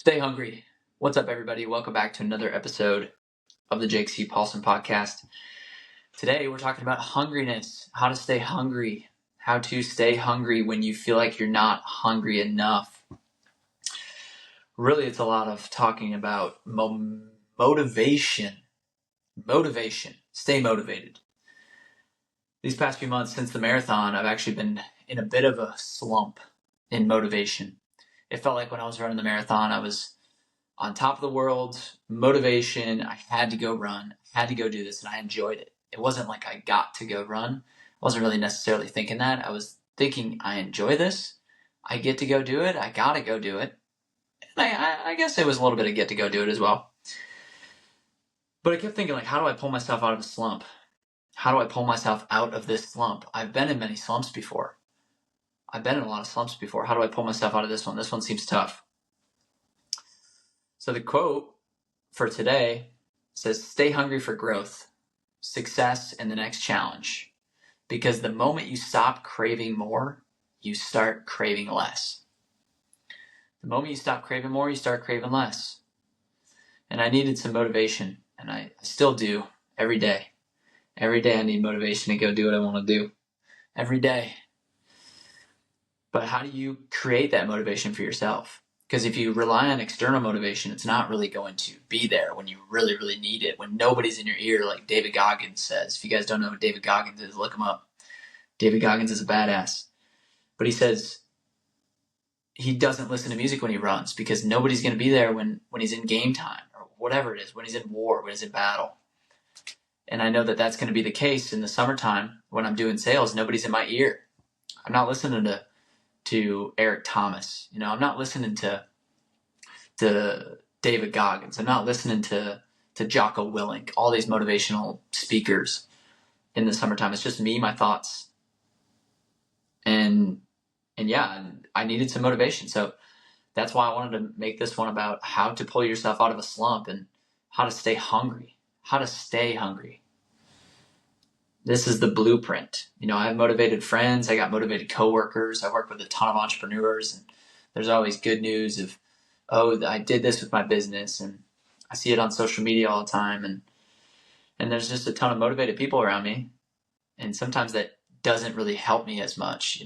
Stay hungry. What's up, everybody? Welcome back to another episode of the JCP podcast. Today, we're talking about hungriness, how to stay hungry, how to stay hungry when you feel like you're not hungry enough. Really, it's a lot of talking about motivation. Motivation. Stay motivated. These past few months since the marathon, I've actually been in a bit of a slump in motivation. It felt like when I was running the marathon, I was on top of the world, motivation. I had to go run, had to go do this, and I enjoyed it. It wasn't like I got to go run. I wasn't really necessarily thinking that. I was thinking, I enjoy this. I get to go do it. I got to go do it. And I guess it was a little bit of get to go do it as well. But I kept thinking, like, how do I pull myself out of a slump? How do I pull myself out of this slump? I've been in many slumps before. I've been in a lot of slumps before. How do I pull myself out of this one? This one seems tough. So the quote for today says, stay hungry for growth, success, and the next challenge. Because the moment you stop craving more, you start craving less. The moment you stop craving more, you start craving less. And I needed some motivation, and I still do every day. Every day I need motivation to go do what I want to do. Every day. But how do you create that motivation for yourself? Because if you rely on external motivation, it's not really going to be there when you really, really need it. When nobody's in your ear, like David Goggins says. If you guys don't know who David Goggins is, look him up. David Goggins is a badass. But he says he doesn't listen to music when he runs because nobody's going to be there when he's in game time or whatever it is, when he's in war, when he's in battle. And I know that that's going to be the case in the summertime when I'm doing sales. Nobody's in my ear. I'm not listening to Eric Thomas. I'm not listening to David Goggins. I'm not listening to Jocko Willink, all these motivational speakers in the summertime. It's just me, my thoughts. And yeah, I needed some motivation. So that's why I wanted to make this one about how to pull yourself out of a slump and how to stay hungry. How to stay hungry. This is the blueprint. I have motivated friends. I got motivated coworkers. I work with a ton of entrepreneurs, and there's always good news of, oh, I did this with my business, and I see it on social media all the time, and there's just a ton of motivated people around me, and sometimes that doesn't really help me as much.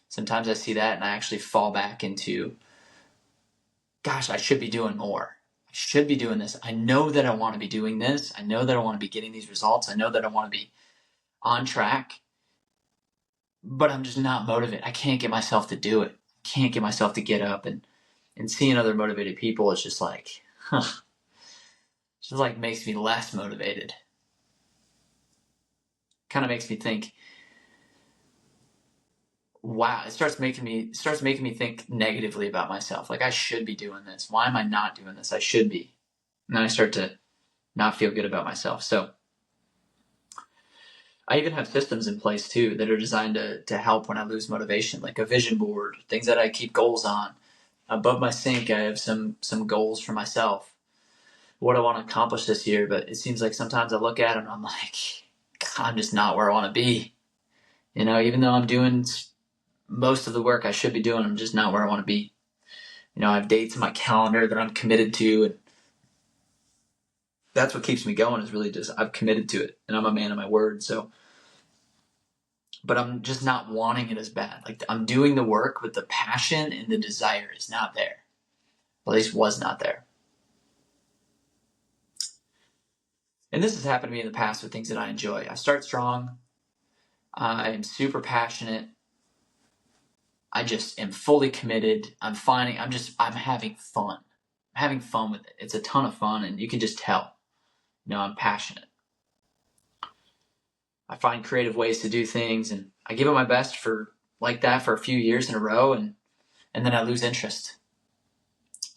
Sometimes I see that and I actually fall back into, gosh, I should be doing more. I should be doing this. I know that I want to be doing this. I know that I want to be getting these results. I know that I want to be on track, but I'm just not motivated. I can't get myself to do it. I can't get myself to get up, and seeing other motivated people is just like, just like makes me less motivated. Kind of makes me think, wow, it starts making me think negatively about myself. Like, I should be doing this. Why am I not doing this? I should be. And then I start to not feel good about myself. So I even have systems in place too that are designed to help when I lose motivation, like a vision board, things that I keep goals on. Above my sink, I have some goals for myself, what I want to accomplish this year. But it seems like sometimes I look at them and I'm like, God, I'm just not where I want to be. Even though I'm doing most of the work I should be doing, I'm just not where I want to be. I have dates in my calendar that I'm committed to, and that's what keeps me going, is really just I've committed to it, and I'm a man of my word. So, but I'm just not wanting it as bad. Like, I'm doing the work, but the passion and the desire is not there. At least was not there. And this has happened to me in the past with things that I enjoy. I start strong. I am super passionate. I just am fully committed. I'm having fun. I'm having fun with it. It's a ton of fun, and you can just tell. I'm passionate. I find creative ways to do things, and I give it my best for a few years in a row, and then I lose interest.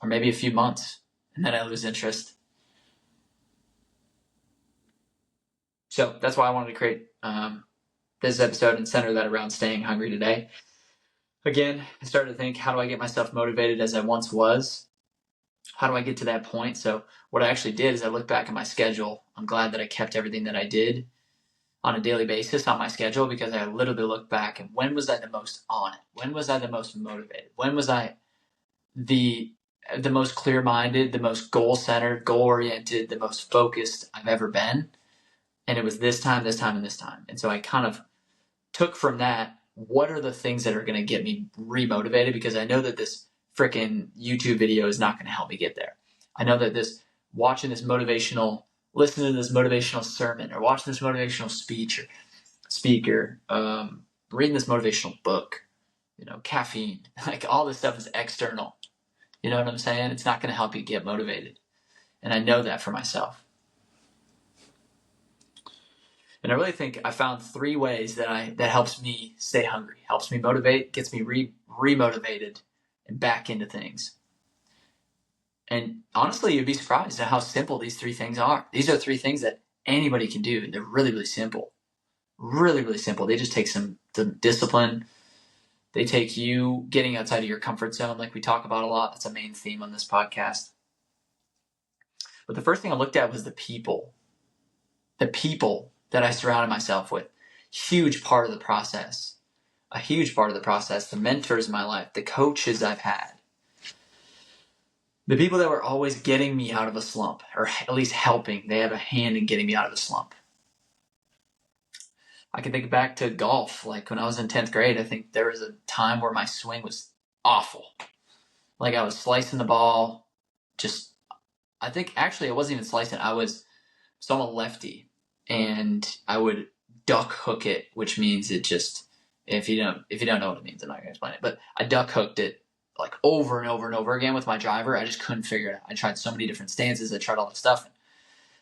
Or maybe a few months, and then I lose interest. So that's why I wanted to create this episode and center that around staying hungry today. Again, I started to think, how do I get myself motivated as I once was? How do I get to that point? So what I actually did is I looked back at my schedule. I'm glad that I kept everything that I did on a daily basis on my schedule, because I literally looked back and when was I the most on it? When was I the most motivated? When was I the the most clear-minded, the most goal-centered, goal-oriented, the most focused I've ever been. And it was this time, this time, and this time. And so I kind of took from that, what are the things that are going to get me remotivated? Because I know that this freaking YouTube video is not going to help me get there. I know that listening to this motivational sermon, or watching this motivational speech or speaker, reading this motivational book, caffeine, like all this stuff is external. You know what I'm saying? It's not going to help you get motivated. And I know that for myself. And I really think I found 3 ways that helps me stay hungry, helps me motivate, gets me re-motivated and back into things. And honestly, you'd be surprised at how simple these 3 things are. These are 3 things that anybody can do. They're really, really simple. Really, really simple. They just take some discipline. They take you getting outside of your comfort zone, like we talk about a lot. That's a main theme on this podcast. But the first thing I looked at was the people. The people that I surrounded myself with. Huge part of the process. A huge part of the process. The mentors in my life. The coaches I've had. The people that were always getting me out of a slump. Or at least helping. They have a hand in getting me out of the slump. I can think back to golf. Like when I was in 10th grade, I think there was a time where my swing was awful. Like I was slicing the ball. I think actually I wasn't even slicing. I'm a lefty. And I would duck hook it, which means it just, if you don't know what it means, I'm not going to explain it. But I duck hooked it like over and over and over again with my driver. I just couldn't figure it out. I tried so many different stances. I tried all this stuff.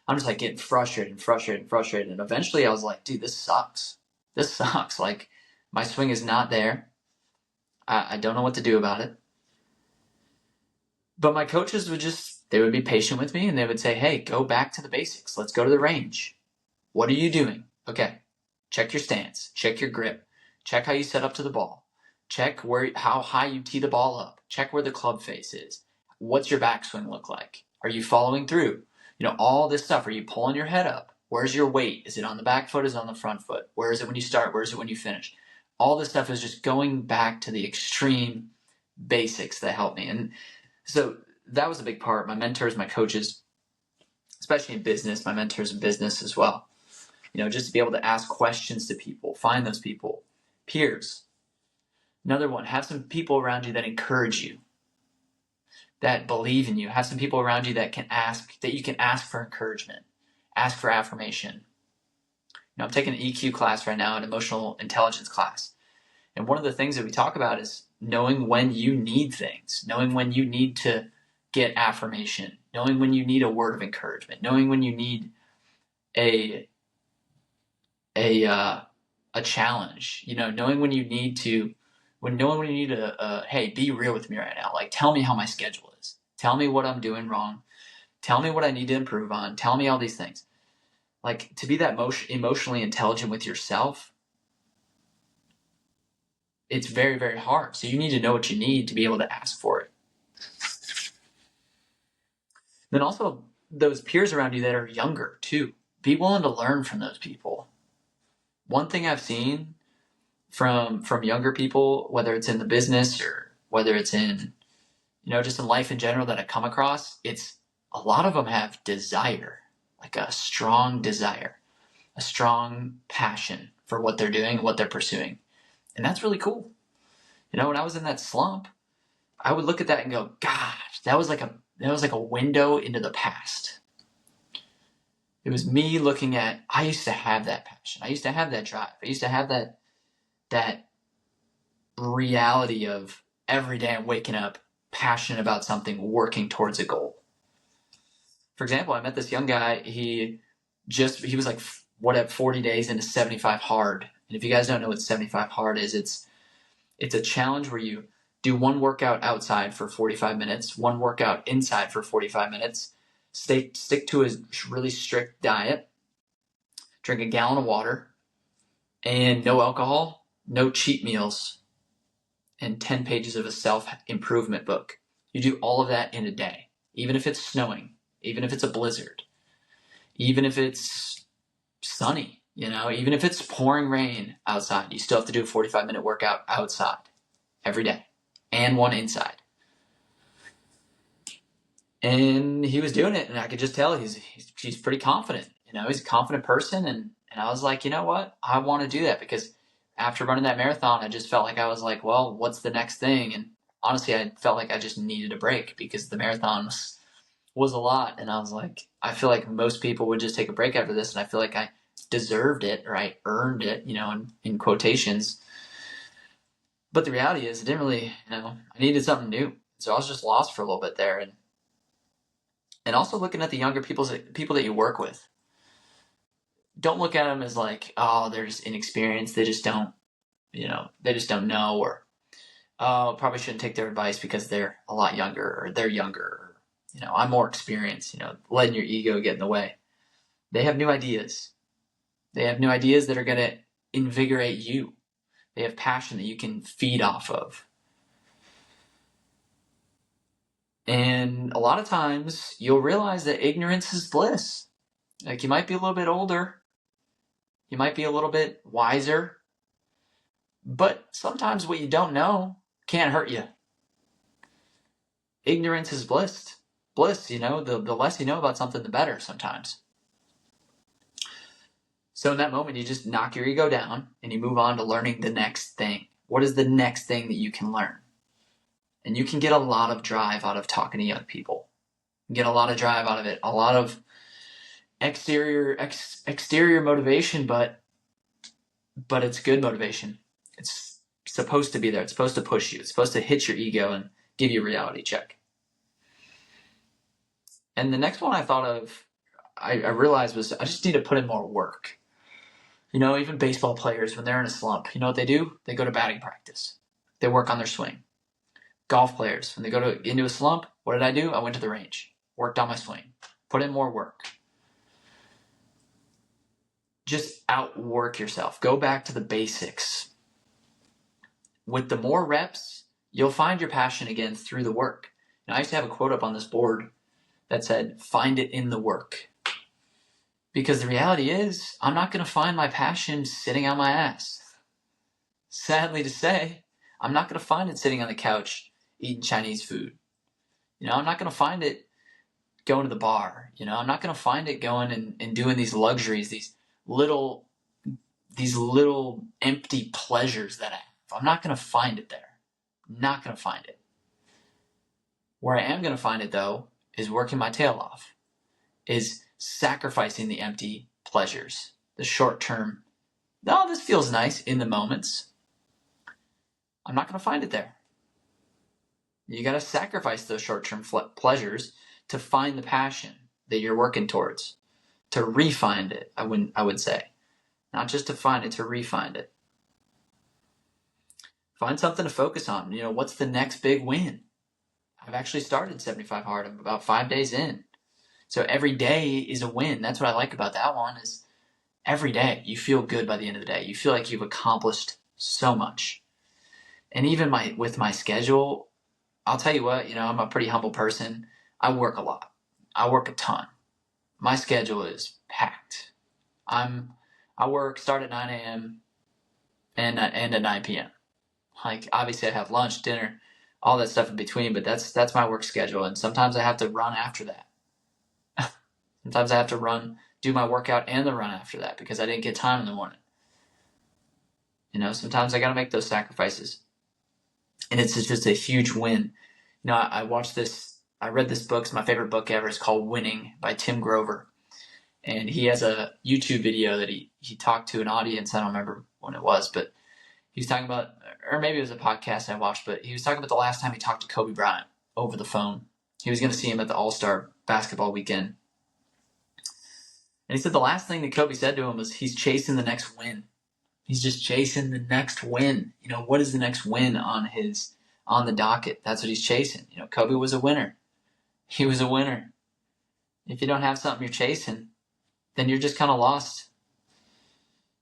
I'm just like getting frustrated. And eventually I was like, dude, this sucks. Like my swing is not there. I don't know what to do about it. But my coaches they would be patient with me and they would say, hey, go back to the basics. Let's go to the range. What are you doing? Okay. Check your stance. Check your grip. Check how you set up to the ball. Check how high you tee the ball up. Check where the club face is. What's your backswing look like? Are you following through? All this stuff. Are you pulling your head up? Where's your weight? Is it on the back foot? Is it on the front foot? Where is it when you start? Where is it when you finish? All this stuff is just going back to the extreme basics that help me. And so that was a big part. My mentors, my coaches, especially in business, my mentors in business as well. Just to be able to ask questions to people, find those people, peers. Another one, have some people around you that encourage you, that believe in you. Have some people around you that you can ask for encouragement, ask for affirmation. I'm taking an EQ class right now, an emotional intelligence class. And one of the things that we talk about is knowing when you need things, knowing when you need to get affirmation, knowing when you need a word of encouragement, knowing when you need a challenge, knowing when you need hey, be real with me right now. Like, tell me how my schedule is. Tell me what I'm doing wrong. Tell me what I need to improve on. Tell me all these things. Like, to be that emotionally intelligent with yourself, it's very, very hard. So you need to know what you need to be able to ask for it. Then also those peers around you that are younger too. Be willing to learn from those people. One thing I've seen from younger people, whether it's in the business or whether it's in, just in life in general that I come across, it's a lot of them have desire, like a strong desire, a strong passion for what they're doing, what they're pursuing. And that's really cool. When I was in that slump, I would look at that and go, gosh, that was like a window into the past. It was me looking at, I used to have that passion. I used to have that drive. I used to have that reality of every day I'm waking up passionate about something, working towards a goal. For example, I met this young guy. He was like, 40 days into 75 hard. And if you guys don't know what 75 hard is, it's a challenge where you do one workout outside for 45 minutes, one workout inside for 45 minutes, stick to a really strict diet, drink a gallon of water, and no alcohol, no cheat meals, and 10 pages of a self-improvement book. You do all of that in a day, even if it's snowing, even if it's a blizzard, even if it's sunny, even if it's pouring rain outside, you still have to do a 45-minute workout outside every day and one inside. And he was doing it, and I could just tell he's pretty confident. He's a confident person, and I was like, you know what? I want to do that, because after running that marathon, I just felt like I was like, well, what's the next thing? And honestly, I felt like I just needed a break, because the marathon was a lot, and I was like, I feel like most people would just take a break after this, and I feel like I deserved it, or I earned it, in quotations. But the reality is, it didn't really, I needed something new. So I was just lost for a little bit there. And also looking at the younger people that you work with. Don't look at them as like, oh, they're just inexperienced. They just don't know, or, oh, probably shouldn't take their advice because they're a lot younger, or they're younger, or, I'm more experienced, letting your ego get in the way. They have new ideas. They have new ideas that are going to invigorate you. They have passion that you can feed off of. And a lot of times you'll realize that ignorance is bliss. Like, you might be a little bit older, you might be a little bit wiser, but sometimes what you don't know can't hurt you. Ignorance is bliss. The less you know about something, the better sometimes. So in that moment, you just knock your ego down and you move on to learning the next thing. What is the next thing that you can learn? And you can get a lot of drive out of talking to young people. Get a lot of drive out of it, a lot of exterior motivation, but it's good motivation. It's supposed to be there. It's supposed to push you. It's supposed to hit your ego and give you a reality check. And the next one I thought of, I realized, was I just need to put in more work. Even baseball players, when they're in a slump, you know what they do? They go to batting practice. They work on their swing. Golf players, when they go into a slump, what did I do? I went to the range, worked on my swing, put in more work. Just outwork yourself. Go back to the basics. With the more reps, you'll find your passion again through the work. I used to have a quote up on this board that said, find it in the work. Because the reality is, I'm not going to find my passion sitting on my ass. Sadly to say, I'm not going to find it sitting on the couch eating Chinese food. I'm not going to find it going to the bar. I'm not going to find it going and doing these luxuries, these little empty pleasures that I have. I'm not going to find it there. Not going to find it. Where I am going to find it, though, is working my tail off, is sacrificing the empty pleasures, the short term. No, this feels nice in the moments. I'm not going to find it there. You got to sacrifice those short term pleasures to find the passion that you're working towards, to re-find it. I would say, not just to find it, to re-find it. Find something to focus on. What's the next big win? I've actually started 75 Hard. I'm about 5 days in. So every day is a win. That's what I like about that one, is every day you feel good by the end of the day. You feel like you've accomplished so much. And even with my schedule, I'll tell you what, I'm a pretty humble person. I work a lot. I work a ton. My schedule is packed. I start at 9 a.m. and end at 9 p.m. Like, obviously I have lunch, dinner, all that stuff in between, but that's my work schedule. And sometimes I have to run after that. Sometimes I have to do my workout and the run after that because I didn't get time in the morning. Sometimes I got to make those sacrifices. And it's just a huge win. I read this book. It's my favorite book ever. It's called Winning by Tim Grover. And he has a YouTube video that he talked to an audience. I don't remember when it was, but he was talking about, or maybe it was a podcast I watched, but he was talking about the last time he talked to Kobe Bryant over the phone. He was going to see him at the All-Star basketball weekend. And he said the last thing that Kobe said to him was, he's chasing the next win. He's just chasing the next win. What is the next win on the docket? That's what he's chasing. Kobe was a winner. He was a winner. If you don't have something you're chasing, then you're just kind of lost.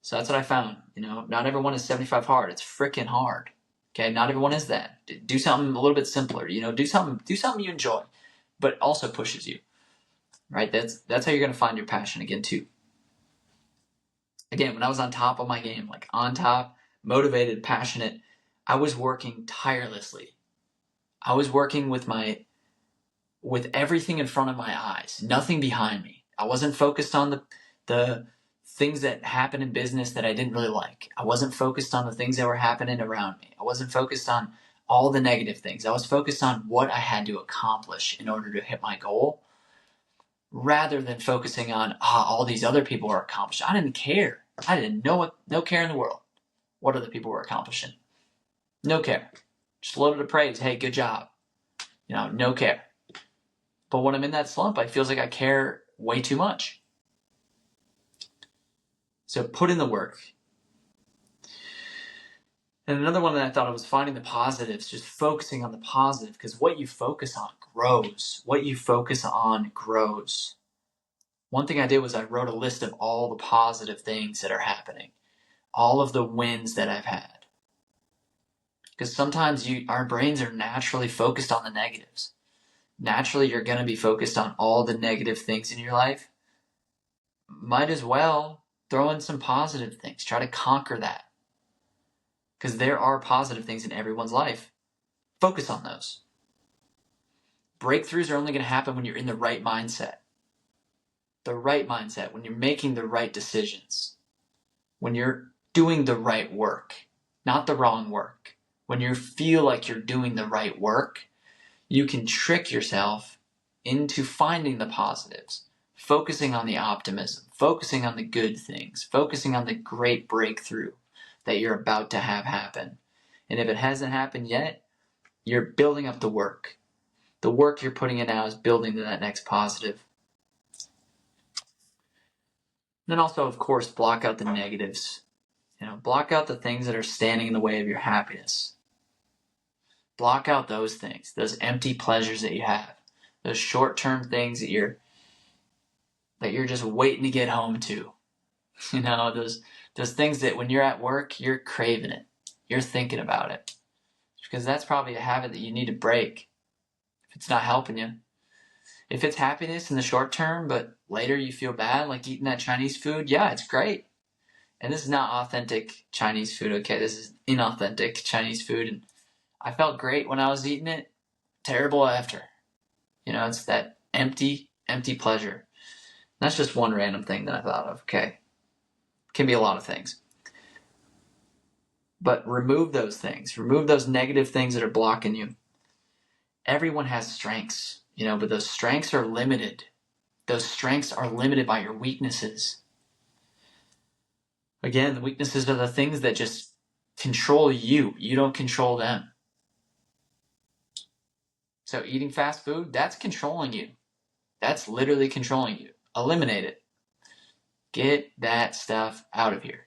So that's what I found. Not everyone is 75 hard. It's freaking hard. Okay, not everyone is that. Do something a little bit simpler. Do something you enjoy, but also pushes you. Right? That's how you're going to find your passion again too. Again, when I was on top of my game, like on top, motivated, passionate, I was working tirelessly. I was working with my with everything in front of my eyes, nothing behind me. I wasn't focused on the things that happen in business that I didn't really like. I wasn't focused on the things that were happening around me. I wasn't focused on all the negative things. I was focused on what I had to accomplish in order to hit my goal, rather than focusing on all these other people are accomplishing. I didn't care. I didn't know what, no care in the world what other people were accomplishing. No care. Just loaded of praise. Hey, good job. No care. But when I'm in that slump, it feels like I care way too much. So put in the work. And another one that I thought of was finding the positives, just focusing on the positive, because what you focus on grows. What you focus on grows. One thing I did was I wrote a list of all the positive things that are happening, all of the wins that I've had. Because sometimes our brains are naturally focused on the negatives. Naturally, you're going to be focused on all the negative things in your life. Might as well throw in some positive things. Try to conquer that. Because there are positive things in everyone's life. Focus on those. Breakthroughs are only going to happen when you're in the right mindset. The right mindset, when you're making the right decisions. When you're doing the right work, not the wrong work. When you feel like you're doing the right work, you can trick yourself into finding the positives, focusing on the optimism, focusing on the good things, focusing on the great breakthrough that you're about to have happen. And if it hasn't happened yet, you're building up the work. The work you're putting in now is building to that next positive. Then also, of course, block out the negatives. Block out the things that are standing in the way of your happiness. Block out those things, those empty pleasures that you have, those short-term things that you're just waiting to get home to. Those things that when you're at work, you're craving it. You're thinking about it. Because that's probably a habit that you need to break if it's not helping you. If it's happiness in the short term, but later you feel bad, like eating that Chinese food, yeah, it's great. And this is not authentic Chinese food, okay? This is inauthentic Chinese food. And I felt great when I was eating it, terrible after. It's that empty pleasure. And that's just one random thing that I thought of, okay? Can be a lot of things. But remove those things. Remove those negative things that are blocking you. Everyone has strengths, but those strengths are limited. Those strengths are limited by your weaknesses. Again, the weaknesses are the things that just control you. You don't control them. So eating fast food, that's controlling you. That's literally controlling you. Eliminate it. Get that stuff out of here.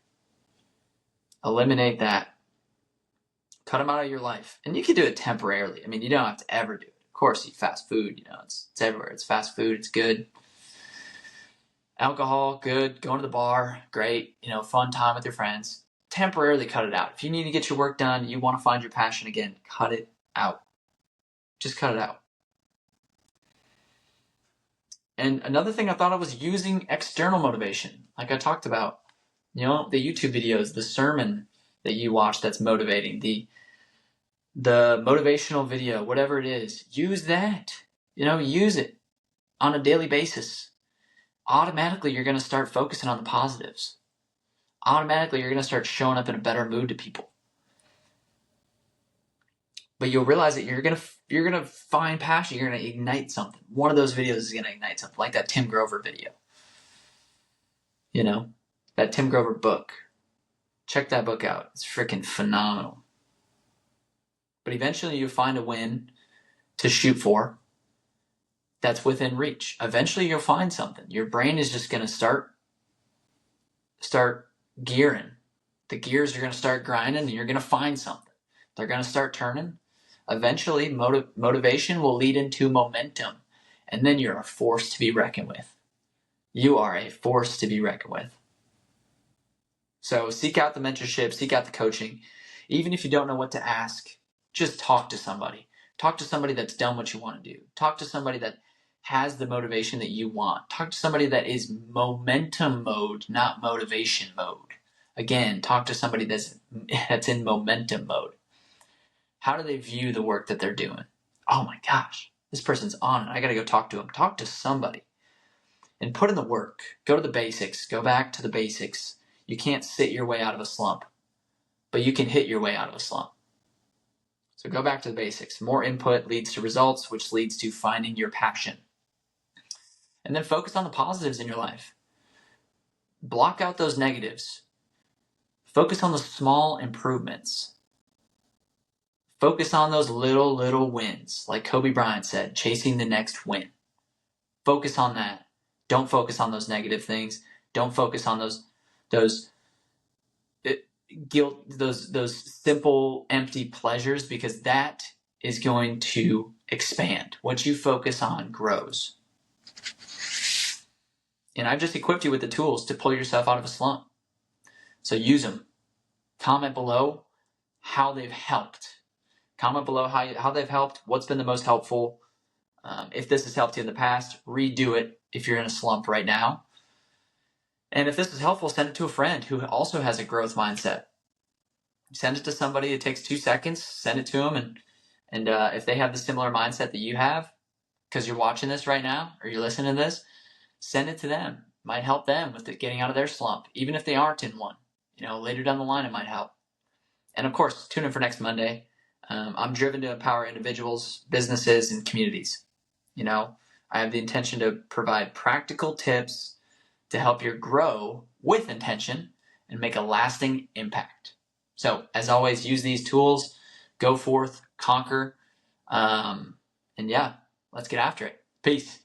Eliminate that. Cut them out of your life. And you can do it temporarily. You don't have to ever do it. Of course, eat fast food. It's everywhere. It's fast food. It's good. Alcohol, good. Going to the bar, great. Fun time with your friends. Temporarily cut it out. If you need to get your work done, you want to find your passion again, cut it out. Just cut it out. And another thing I thought of was using external motivation. Like I talked about, the YouTube videos, the sermon that you watch that's motivating, the motivational video, whatever it is, use that. Use it on a daily basis. Automatically, you're going to start focusing on the positives. Automatically, you're going to start showing up in a better mood to people. But you'll realize that you're gonna find passion. You're gonna ignite something. One of those videos is gonna ignite something, like that Tim Grover video. That Tim Grover book. Check that book out. It's freaking phenomenal. But eventually, you'll find a win to shoot for that's within reach. Eventually, you'll find something. Your brain is just gonna start gearing. The gears are gonna start grinding, and you're gonna find something. They're gonna start turning. Eventually, motivation will lead into momentum, and then you're a force to be reckoned with. You are a force to be reckoned with. So seek out the mentorship, seek out the coaching. Even if you don't know what to ask, just talk to somebody. Talk to somebody that's done what you want to do. Talk to somebody that has the motivation that you want. Talk to somebody that is momentum mode, not motivation mode. Again, talk to somebody that's in momentum mode. How do they view the work that they're doing? Oh my gosh, This person's on it. I got to go talk to them. Talk to somebody and put in the work. Go to the basics. Go back to the basics. You can't sit your way out of a slump, but you can hit your way out of a slump. So go back to the basics. More input leads to results, which leads to finding your passion. And then focus on the positives in your life. Block out those negatives. Focus on the small improvements. Focus on those little wins. Like Kobe Bryant said, chasing the next win. Focus on that. Don't focus on those negative things. Don't focus on those guilt, those simple, empty pleasures, because that is going to expand. What you focus on grows. And I've just equipped you with the tools to pull yourself out of a slump. So use them. Comment below how they've helped. Comment below how they've helped, what's been the most helpful. If this has helped you in the past, redo it if you're in a slump right now. And if this is helpful, send it to a friend who also has a growth mindset. Send it to somebody. It takes 2 seconds. Send it to them. And if they have the similar mindset that you have, because you're watching this right now or you're listening to this, send it to them. It might help them with getting out of their slump, even if they aren't in one. Later down the line, it might help. And of course, tune in for next Monday. I'm driven to empower individuals, businesses, and communities. I have the intention to provide practical tips to help you grow with intention and make a lasting impact. So, as always, use these tools, go forth, conquer, and yeah, let's get after it. Peace.